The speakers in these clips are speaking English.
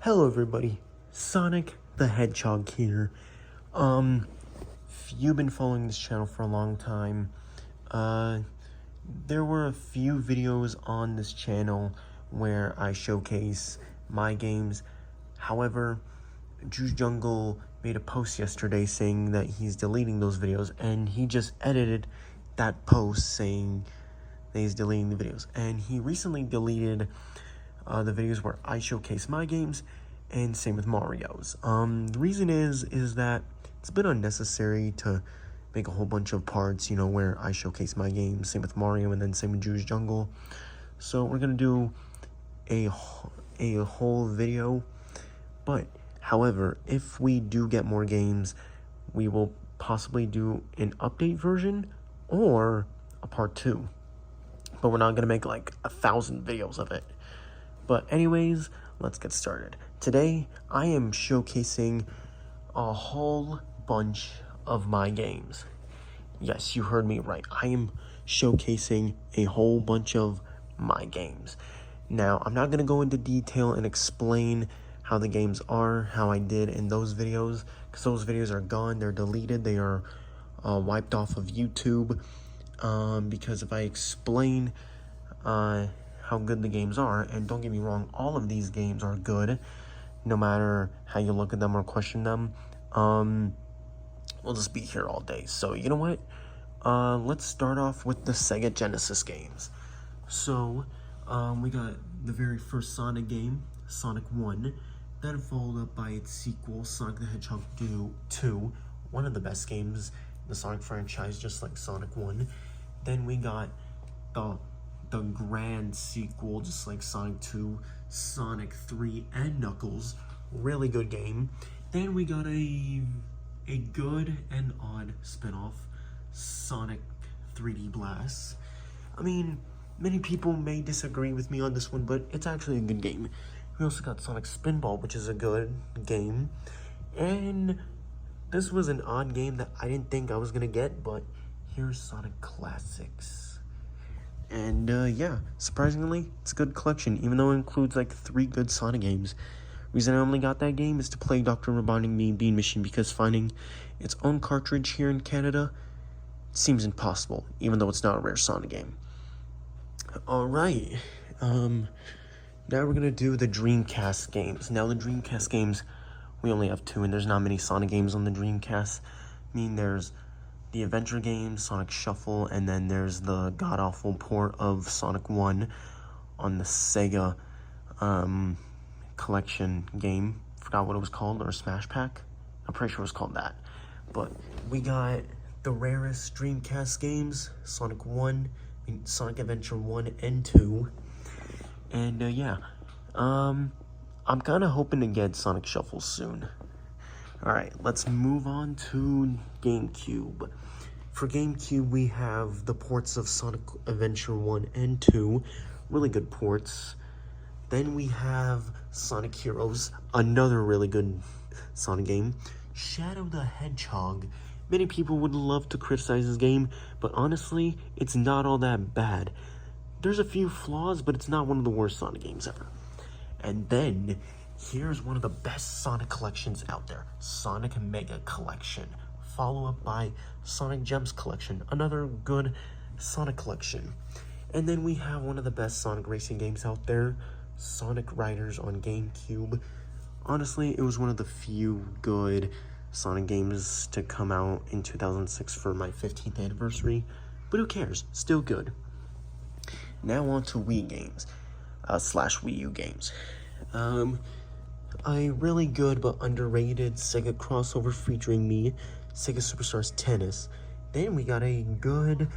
Hello everybody, Sonic the Hedgehog here. If you've been following this channel for a long time, there were a few videos on this channel where I showcase my games. However, JUJU'S made a post yesterday saying that he's deleting those videos, and he just edited that post saying that he's deleting the videos. And he recently deleted the videos where I showcase my games, and same with Mario's. The reason is that it's a bit unnecessary to make a whole bunch of parts, where I showcase my games, same with Mario, and then same with JUJU'S. So we're gonna do a whole video, but however, if we do get more games, we will possibly do an update version or a part 2, but we're not gonna make like 1,000 videos of it. But anyways, let's get started. Today, I am showcasing a whole bunch of my games. Yes, you heard me right. I am showcasing a whole bunch of my games. Now, I'm not going to go into detail and explain how the games are, how I did in those videos, because those videos are gone, they're deleted, they are wiped off of YouTube, because if I explain how good the games are, and don't get me wrong, all of these games are good, no matter how you look at them or question them, we'll just be here all day. So you know what, let's start off with the Sega Genesis games. So we got the very first Sonic game, Sonic 1, then followed up by its sequel, Sonic the Hedgehog 2, one of the best games in the Sonic franchise, just like Sonic 1. Then we got the grand sequel, just like Sonic 2, Sonic 3, and Knuckles. Really good game. Then we got a good and odd spin-off, Sonic 3D Blast. I mean, many people may disagree with me on this one, but it's actually a good game. We also got Sonic Spinball, which is a good game. And this was an odd game that I didn't think I was gonna get, but here's Sonic Classics. And yeah, surprisingly, it's a good collection, even though it includes like 3 good Sonic games. Reason I only got that game is to play Dr. Robotnik Bean Machine, because finding its own cartridge here in Canada seems impossible, even though it's not a rare Sonic game. Alright, now we're gonna do the Dreamcast games. Now the Dreamcast games, we only have 2, and there's not many Sonic games on the Dreamcast. I mean, there's the adventure game, Sonic Shuffle, and then there's the god-awful port of Sonic 1 on the Sega collection game. Forgot what it was called, or Smash Pack. I'm pretty sure it was called that. But we got the rarest Dreamcast games, Sonic Adventure 1 and 2. And yeah, I'm kind of hoping to get Sonic Shuffle soon. Alright, let's move on to GameCube. For GameCube, we have the ports of Sonic Adventure 1 and 2. Really good ports. Then we have Sonic Heroes, another really good Sonic game. Shadow the Hedgehog. Many people would love to criticize this game, but honestly, it's not all that bad. There's a few flaws, but it's not one of the worst Sonic games ever. And then, here's one of the best Sonic collections out there, Sonic Mega Collection, followed up by Sonic Gems Collection, another good Sonic collection. And then we have one of the best Sonic racing games out there, Sonic Riders on GameCube. Honestly, it was one of the few good Sonic games to come out in 2006 for my 15th anniversary, but who cares, still good. Now on to Wii games, slash Wii U games. A really good but underrated Sega crossover featuring me, Sega Superstars Tennis. Then we got a good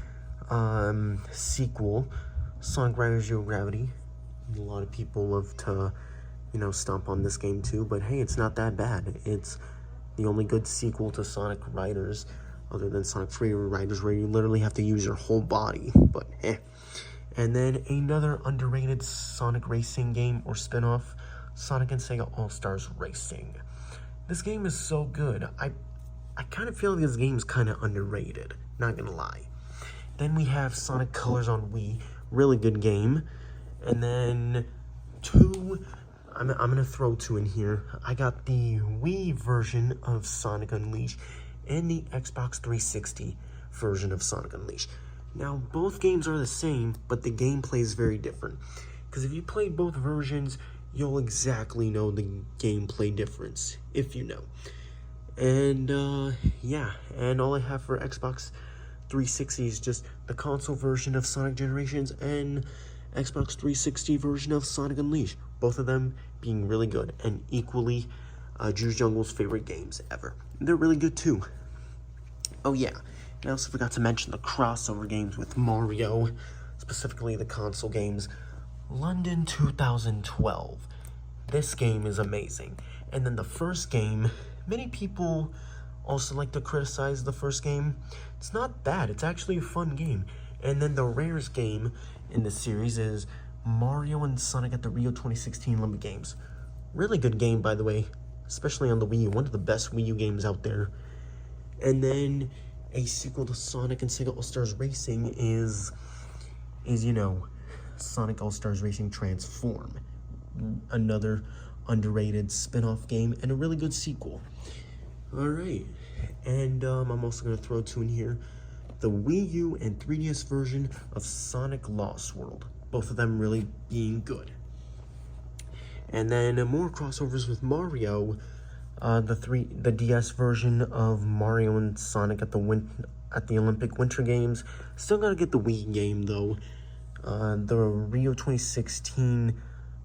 sequel, Sonic Riders Zero Gravity. A lot of people love to, stomp on this game too, but hey, it's not that bad. It's the only good sequel to Sonic Riders, other than Sonic Free Riders, where you literally have to use your whole body, but eh. And then another underrated Sonic racing game or spin-off, Sonic and Sega All-Stars Racing. This game is so good. I kind of feel like this game is kind of underrated, not gonna lie. Then we have Sonic Colors on Wii, really good game. And then 2 I'm gonna throw two in here. I got the Wii version of Sonic Unleashed and the Xbox 360 version of Sonic Unleashed. Now, both games are the same, but the gameplay is very different. Because if you played both versions, you'll exactly know the gameplay difference, if you know. And, yeah, and all I have for Xbox 360 is just the console version of Sonic Generations and Xbox 360 version of Sonic Unleashed. Both of them being really good and equally JUJU'S Jungle's favorite games ever. They're really good too. Oh yeah, and I also forgot to mention the crossover games with Mario, specifically the console games. London 2012. This game is amazing. And then the first game, many people also like to criticize the first game. It's not bad, it's actually a fun game. And then the rarest game in the series is Mario and Sonic at the Rio 2016 Olympic Games. Really good game, by the way, especially on the Wii U. One of the best Wii U games out there. And then a sequel to Sonic and Sega All-Stars Racing is you know, Sonic All-Stars Racing Transform. Another underrated spin-off game and a really good sequel. Alright, and I'm also going to throw two in here. The Wii U and 3DS version of Sonic Lost World. Both of them really being good. And then more crossovers with Mario. The DS version of Mario and Sonic at the Olympic Winter Games. Still gotta get the Wii game though. The Rio 2016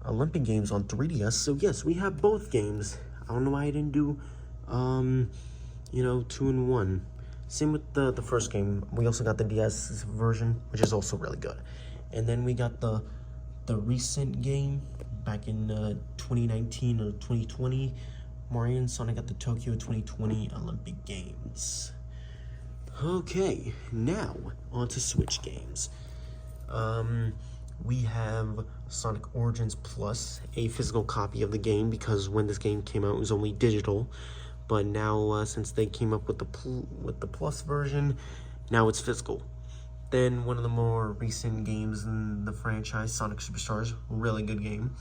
Olympic Games on 3DS. So yes, we have both games. I don't know why I didn't do, 2 in 1. Same with the first game. We also got the DS version, which is also really good. And then we got the recent game back in 2019 or 2020. Mario and Sonic at the Tokyo 2020 Olympic Games. Okay, now on to Switch games. We have Sonic Origins Plus, a physical copy of the game, because when this game came out it was only digital. But now, since they came up with the Plus version, now it's physical. Then one of the more recent games in the franchise, Sonic Superstars, really good game.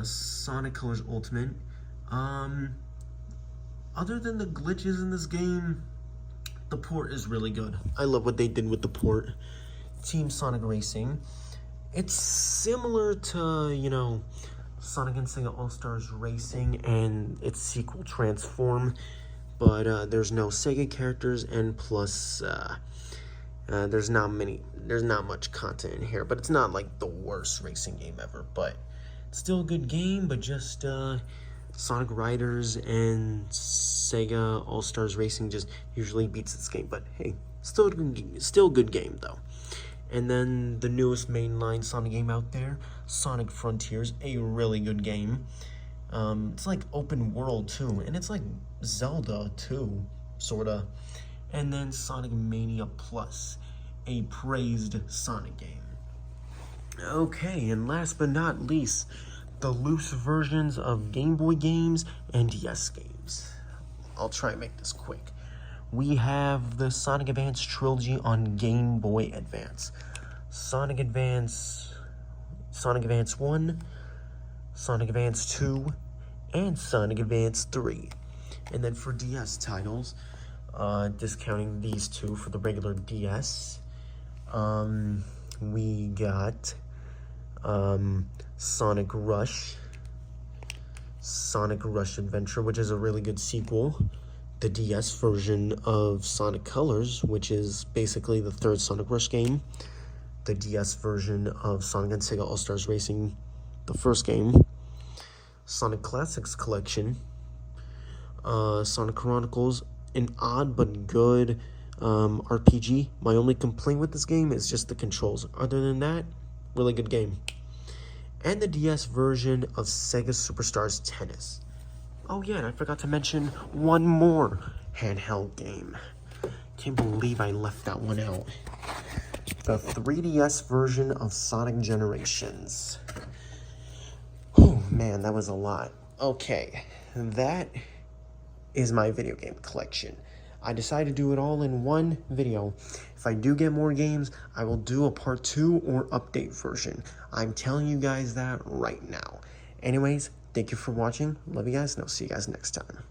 Sonic Colors Ultimate. Other than the glitches in this game, the port is really good. I love what they did with the port. Team Sonic Racing. It's similar to, Sonic and Sega All-Stars Racing and its sequel Transform, but there's no Sega characters, and plus there's not much content in here, but it's not like the worst racing game ever. But it's still a good game, but just Sonic Riders and Sega All-Stars Racing just usually beats this game. But hey, still a good game though. And then the newest mainline Sonic game out there, Sonic Frontiers, a really good game. It's like open world too, and it's like Zelda too, sorta. And then Sonic Mania Plus, a praised Sonic game. Okay, and last but not least, the loose versions of Game Boy games and DS games. I'll try and make this quick. We have the Sonic Advance trilogy on Game Boy Advance. Sonic Advance 1, Sonic Advance 2, and Sonic Advance 3. And then for DS titles, discounting these two for the regular DS, we got Sonic Rush Adventure, which is a really good sequel. The DS version of Sonic Colors, which is basically the third Sonic Rush game. The DS version of Sonic and Sega All-Stars Racing, the first game. Sonic Classics Collection. Sonic Chronicles, an odd but good RPG. My only complaint with this game is just the controls. Other than that, really good game. And the DS version of Sega Superstars Tennis. Oh yeah, and I forgot to mention one more handheld game. Can't believe I left that one out. The 3DS version of Sonic Generations. Oh man, that was a lot. Okay, that is my video game collection. I decided to do it all in one video. If I do get more games, I will do a part 2 or update version. I'm telling you guys that right now. Anyways, Thank you for watching. Love you guys, and I'll see you guys next time.